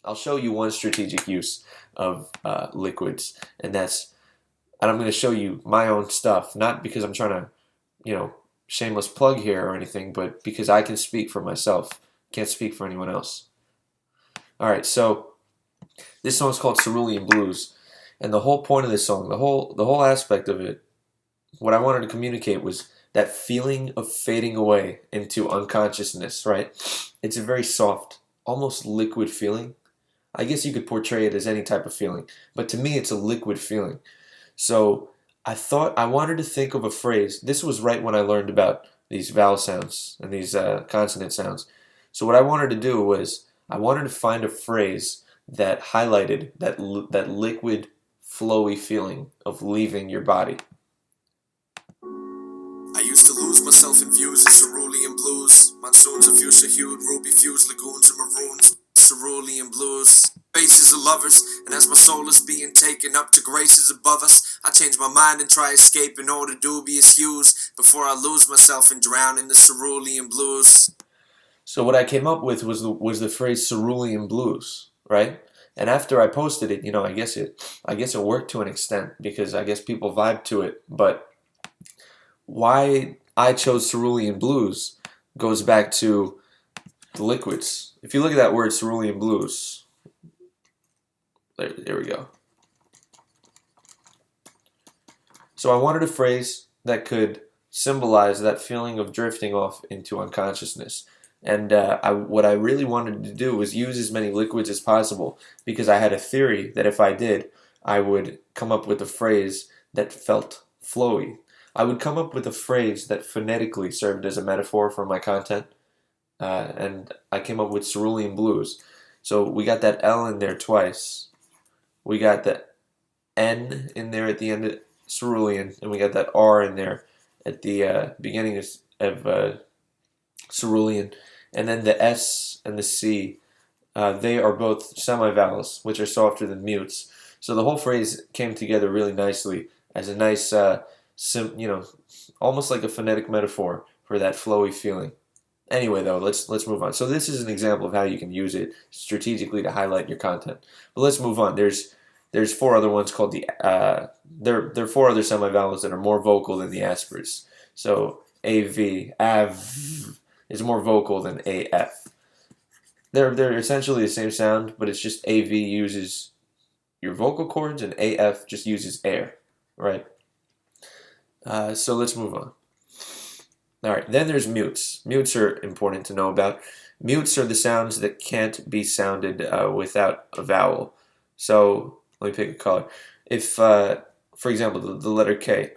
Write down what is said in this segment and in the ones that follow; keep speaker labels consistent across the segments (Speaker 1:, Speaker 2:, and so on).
Speaker 1: I'll show you one strategic use of liquids, and I'm going to show you my own stuff, not because I'm trying to, you know, shameless plug here or anything, but because I can speak for myself, can't speak for anyone else. All right, so this song's called Cerulean Blues, and the whole point of this song, the whole aspect of it, what I wanted to communicate was that feeling of fading away into unconsciousness, right? It's a very soft, almost liquid feeling. I guess you could portray it as any type of feeling, but to me, it's a liquid feeling. So I thought I wanted to think of a phrase. This was right when I learned about these vowel sounds and these consonant sounds. So what I wanted to do was I wanted to find a phrase that highlighted that liquid, flowy feeling of leaving your body.
Speaker 2: I used to lose myself in views of cerulean blues. Monsoons of fuchsia hued, ruby fused lagoons and maroons. Cerulean blues. Faces of lovers, and as my soul is being taken up to graces above us, I change my mind and try escaping all the dubious hues before I lose myself and drown in the cerulean blues.
Speaker 1: So what I came up with was the phrase cerulean blues, right? And after I posted it, I guess it worked to an extent because I guess people vibe to it, but why I chose cerulean blues goes back to the liquids. If you look at that word cerulean blues, there we go. So I wanted a phrase that could symbolize that feeling of drifting off into unconsciousness. And what I really wanted to do was use as many liquids as possible because I had a theory that if I did, I would come up with a phrase that felt flowy. I would come up with a phrase that phonetically served as a metaphor for my content, and I came up with cerulean blues. So we got that L in there twice. We got the N in there at the end of cerulean, and we got that R in there at the beginning of cerulean, and then the S and the C. They are both semivowels, which are softer than mutes. So the whole phrase came together really nicely as a nice, almost like a phonetic metaphor for that flowy feeling. Anyway, though, let's move on. So this is an example of how you can use it strategically to highlight your content. But let's move on. There's four other ones called there are four other semivowels that are more vocal than the aspirates. So av is more vocal than af. They're essentially the same sound, but it's just av uses your vocal cords and af just uses air, right? So let's move on. All right, then there's mutes. Mutes are important to know about. Mutes are the sounds that can't be sounded without a vowel. So let me pick a color. If, for example, the letter K,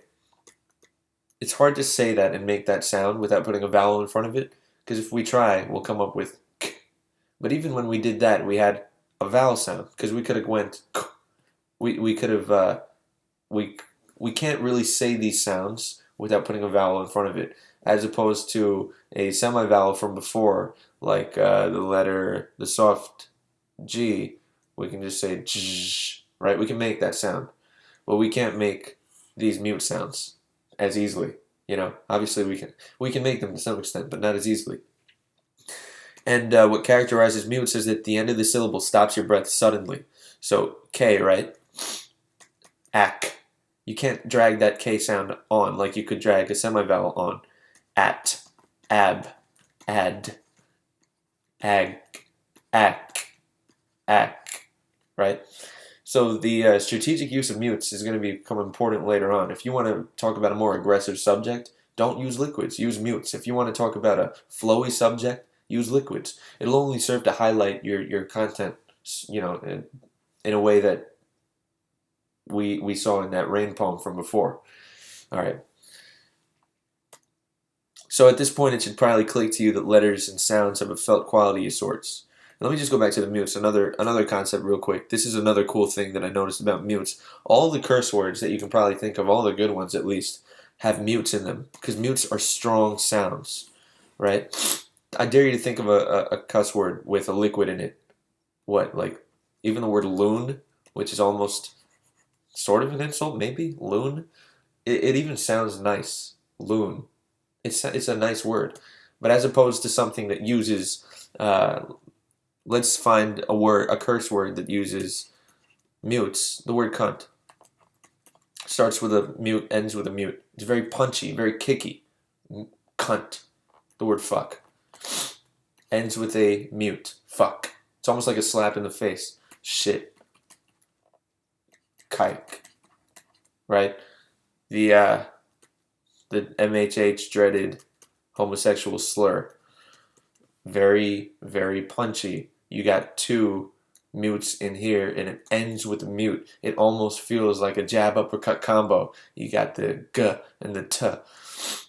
Speaker 1: it's hard to say that and make that sound without putting a vowel in front of it, because if we try, we'll come up with K. But even when we did that, we had a vowel sound, because we could have went K. We could have, we can't really say these sounds without putting a vowel in front of it, as opposed to a semivowel from before, like the soft G. We can just say J, right? We can make that sound, but we can't make these mute sounds as easily. Obviously we can make them to some extent, but not as easily. And what characterizes mutes is that the end of the syllable stops your breath suddenly. So K, right? Ak. You can't drag that K sound on like you could drag a semivowel on. At, ab, ad, ag, ak, ak, right? So the strategic use of mutes is going to become important later on. If you want to talk about a more aggressive subject, don't use liquids, use mutes. If you want to talk about a flowy subject, use liquids. It'll only serve to highlight your content, in a way that we saw in that rain poem from before. All right. So at this point, it should probably click to you that letters and sounds have a felt quality of sorts. Let me just go back to the mutes. Another concept real quick. This is another cool thing that I noticed about mutes. All the curse words that you can probably think of, all the good ones at least, have mutes in them because mutes are strong sounds, right? I dare you to think of a cuss word with a liquid in it. What, like even the word loon, which is almost sort of an insult, maybe? Loon? It even sounds nice. Loon. It's a nice word. But as opposed to something that uses let's find a curse word that uses mutes. The word cunt starts with a mute, ends with a mute. It's very punchy, very kicky. Cunt. The word fuck ends with a mute. Fuck. It's almost like a slap in the face. Shit. Kike. Right? The MHH dreaded homosexual slur. Very, very punchy. You got two mutes in here, and it ends with a mute. It almost feels like a jab uppercut combo. You got the g and the t.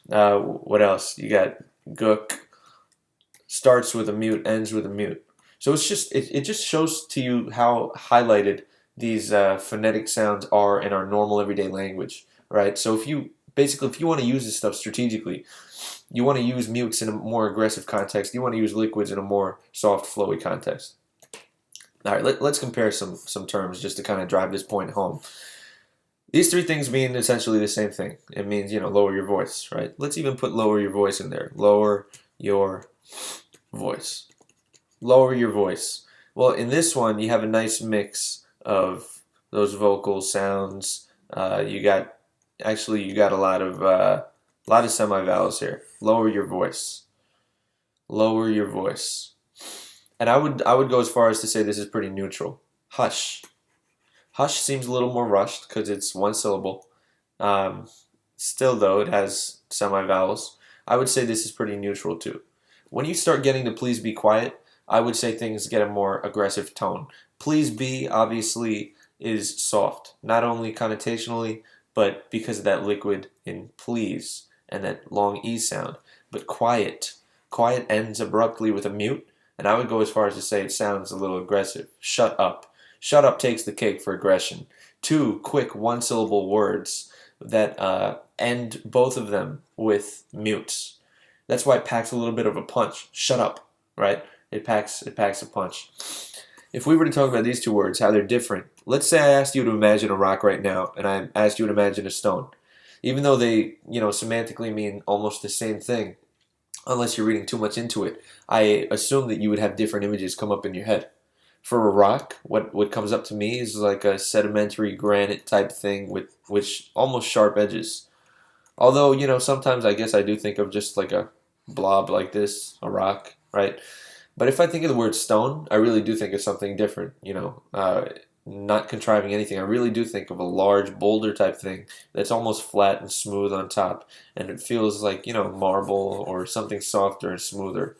Speaker 1: What else? You got gook. Starts with a mute, ends with a mute. So it just shows to you how highlighted these phonetic sounds are in our normal everyday language, right? So if you want to use this stuff strategically, you want to use mutes in a more aggressive context. You want to use liquids in a more soft, flowy context. All right, let's compare some terms just to kind of drive this point home. These three things mean essentially the same thing. It means, lower your voice, right? Let's even put lower your voice in there. Lower your voice. Lower your voice. Well, in this one, you have a nice mix of those vocal sounds. You got a lot of semi-vowels here. Lower your voice. Lower your voice. And I would go as far as to say this is pretty neutral. Hush. Hush seems a little more rushed because it's one syllable. Still, though, it has semi-vowels. I would say this is pretty neutral, too. When you start getting to please be quiet, I would say things get a more aggressive tone. Please be, obviously, is soft. Not only connotationally, but because of that liquid in please and that long E sound. But quiet. Quiet ends abruptly with a mute, and I would go as far as to say it sounds a little aggressive. Shut up. Shut up takes the cake for aggression. Two quick one-syllable words that end both of them with mutes. That's why it packs a little bit of a punch. Shut up, right? It packs a punch. If we were to talk about these two words, how they're different, let's say I asked you to imagine a rock right now, and I asked you to imagine a stone. Even though they, semantically mean almost the same thing, unless you're reading too much into it, I assume that you would have different images come up in your head. For a rock, what comes up to me is like a sedimentary granite type thing with almost sharp edges. Although, sometimes I guess I do think of just like a blob like this, a rock, right? But if I think of the word stone, I really do think of something different, not contriving anything. I really do think of a large boulder type thing that's almost flat and smooth on top, and it feels like, marble or something softer and smoother.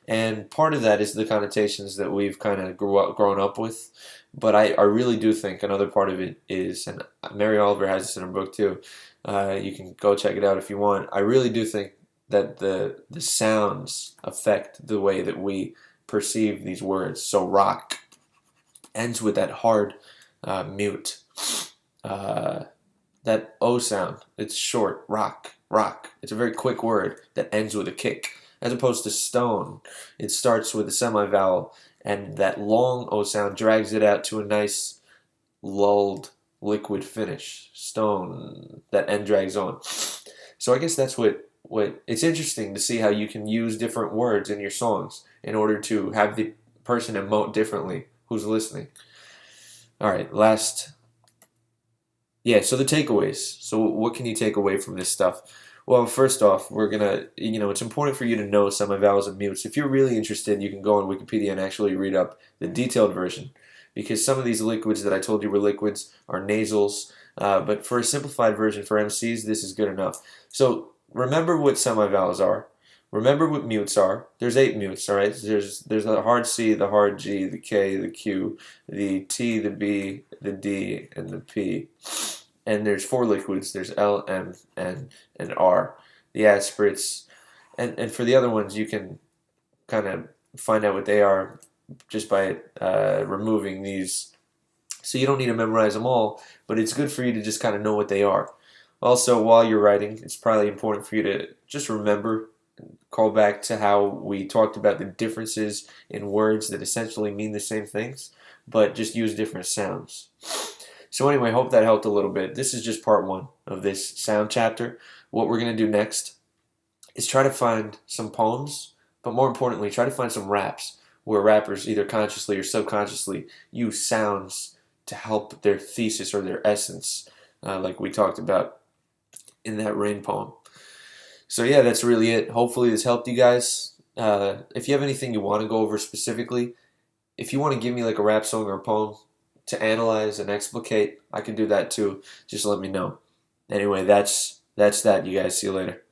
Speaker 1: And part of that is the connotations that we've kind of grown up with. But I really do think another part of it is, and Mary Oliver has this in her book too, you can go check it out if you want. I really do think that the sounds affect the way that we perceive these words. So rock ends with that hard mute. That O sound, it's short, rock, rock. It's a very quick word that ends with a kick. As opposed to stone, it starts with a semi-vowel, and that long O sound drags it out to a nice lulled liquid finish. Stone, that N drags on. So I guess that's what it's interesting to see how you can use different words in your songs in order to have the person emote differently who's listening. All right, so the takeaways. So what can you take away from this stuff? Well, first off, we're gonna, it's important for you to know semi-vowels and mutes. If you're really interested, you can go on Wikipedia and actually read up the detailed version, because some of these liquids that I told you were liquids are nasals. But for a simplified version for MCs, this is good enough. So remember what semi-vowels are. Remember what mutes are. There's 8 mutes, all right? There's the hard C, the hard G, the K, the Q, the T, the B, the D, and the P. And there's 4 liquids. There's L, M, N, and R. The aspirates. And for the other ones, you can kind of find out what they are just by removing these. So you don't need to memorize them all, but it's good for you to just kind of know what they are. Also, while you're writing, it's probably important for you to just remember, call back to how we talked about the differences in words that essentially mean the same things, but just use different sounds. So anyway, hope that helped a little bit. This is just part 1 of this sound chapter. What we're going to do next is try to find some poems, but more importantly, try to find some raps where rappers either consciously or subconsciously use sounds to help their thesis or their essence, like we talked about in that Rain poem. So yeah, that's really it. Hopefully this helped you guys. If you have anything you want to go over specifically, if you want to give me like a rap song or a poem to analyze and explicate, I can do that too. Just let me know. Anyway, that's that. You guys see you later.